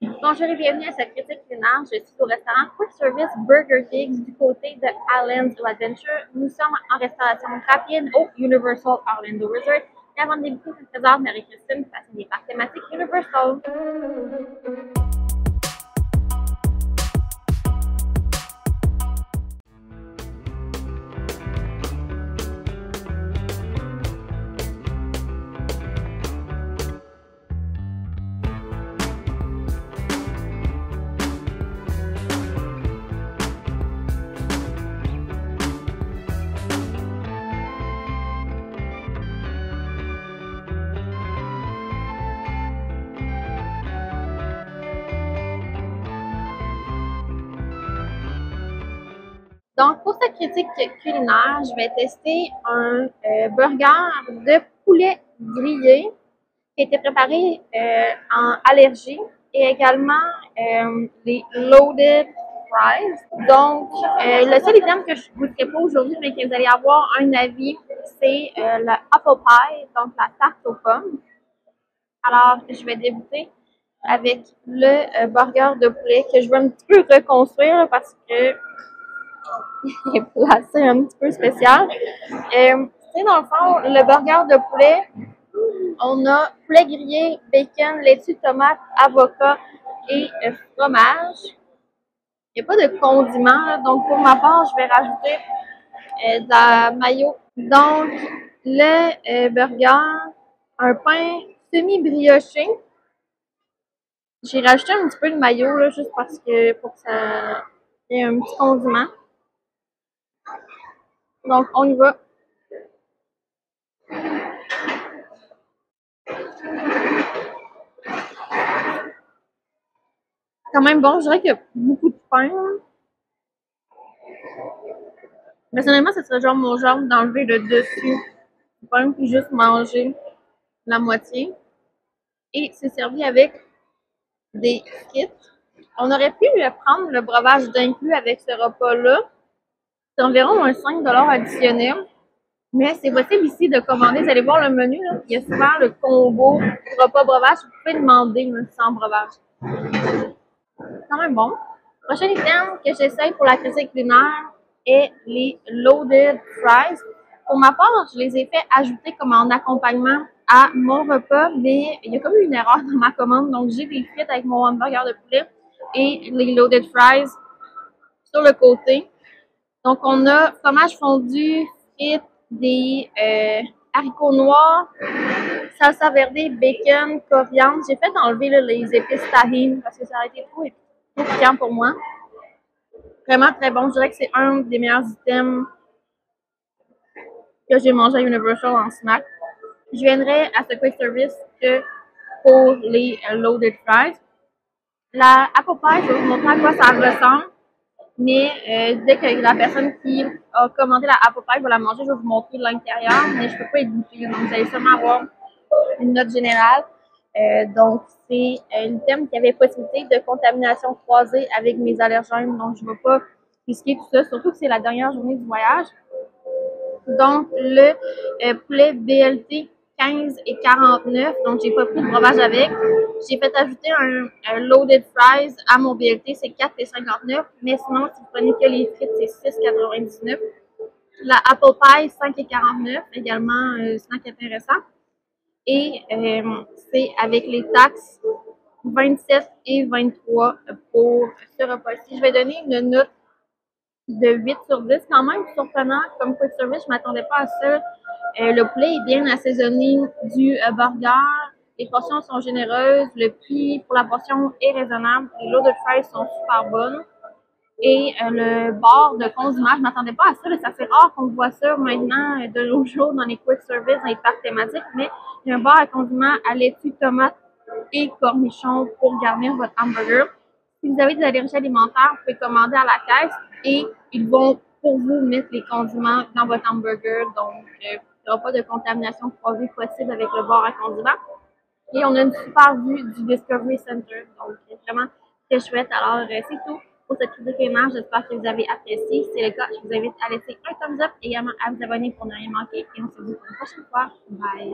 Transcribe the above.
Bonjour et bienvenue à cette critique culinaire. Je suis au restaurant Quick Service Burger Kings du côté de Islands of Adventure. Nous sommes en restauration rapide au Universal Orlando Resort. Et avant de débuter, je me présente Marie-Christine, passionnée par thématique Universal. Donc, pour cette critique culinaire, je vais tester un burger de poulet grillé qui a été préparé en allergie et également les loaded fries. Donc, le seul item que je ne goûterai pas aujourd'hui, mais que vous allez avoir un avis, c'est le apple pie, donc la tarte aux pommes. Alors, je vais débuter avec le burger de poulet que je vais un petit peu reconstruire parce que il est placé un petit peu spécial. Dans le fond, le burger de poulet, on a poulet grillé, bacon, laitue, tomate, avocat et fromage. Il n'y a pas de condiment, donc pour ma part, je vais rajouter de la mayo. Donc, le burger, un pain semi-brioché. J'ai rajouté un petit peu de mayo, là, juste parce que pour que ça ait un petit condiment. Donc, on y va. Quand même bon, je dirais qu'il y a beaucoup de pain. Personnellement, ce serait genre mon genre d'enlever le dessus du pain puis juste manger la moitié. Et c'est servi avec des frites. On aurait pu prendre le breuvage d'inclus avec ce repas-là. C'est environ un 5 $ additionnel. Mais c'est possible ici de commander. Vous allez voir le menu, là, il y a souvent le combo repas breuvage. Vous pouvez demander là, sans breuvage. Quand même bon. Prochain item que j'essaye pour la critique culinaire est les loaded fries. Pour ma part, je les ai fait ajouter comme en accompagnement à mon repas, mais il y a comme une erreur dans ma commande. Donc, j'ai des frites avec mon hamburger de poulet et les loaded fries sur le côté. Donc, on a fromage fondu, frites, des haricots noirs, salsa verde, bacon, coriandre. J'ai fait enlever là, les épices tahine parce que ça a été trop piquant pour moi. Vraiment très bon. Je dirais que c'est un des meilleurs items que j'ai mangé à Universal en snack. Je viendrai à ce quick service que pour les loaded fries. La apple pie, je vais vous montrer à quoi ça ressemble. Mais dès que la personne qui a commandé la apple pie va la manger, je vais vous montrer l'intérieur. Mais je ne peux pas être goûter. Donc, vous allez sûrement avoir une note générale. Donc, c'est un item qui avait possibilité de contamination croisée avec mes allergènes. Donc, je ne vais pas risquer tout ça, surtout que c'est la dernière journée du voyage. Donc, le poulet BLT 15 et 49. Donc, j'ai pas pris de breuvage avec. J'ai fait ajouter un loaded fries à mon BLT, c'est 4 et 59. Mais sinon, si vous prenez que les frites, c'est 6,99. La apple pie, 5 et 49. Également, snack intéressant. Et c'est avec les taxes 27 et 23 pour ce repas-ci. Je vais donner une note de 8 sur 10, quand même surprenant comme quick service. Je ne m'attendais pas à ça. Le poulet est bien assaisonné du burger. Les portions sont généreuses. Le prix pour la portion est raisonnable. Les loaded fries sont super bonnes. Et le bord de condiments, je ne m'attendais pas à ça. C'est assez rare qu'on voit ça maintenant de nos jours dans les quick service, dans les parcs thématiques. Mais il y a un bord à condiments à laitue, tomate et cornichons pour garnir votre hamburger. Si vous avez des allergies alimentaires, vous pouvez commander à la caisse et ils vont pour vous mettre les condiments dans votre hamburger. Donc, il n'y aura pas de contamination croisée possible avec le bord à condiments. Et on a une super vue du Discovery Center. Donc, c'est vraiment très chouette. Alors, c'est tout pour cette critique culinaire. J'espère que vous avez apprécié. Si c'est le cas, je vous invite à laisser un thumbs up et également à vous abonner pour ne rien manquer. Et on se dit pour une prochaine fois. Bye!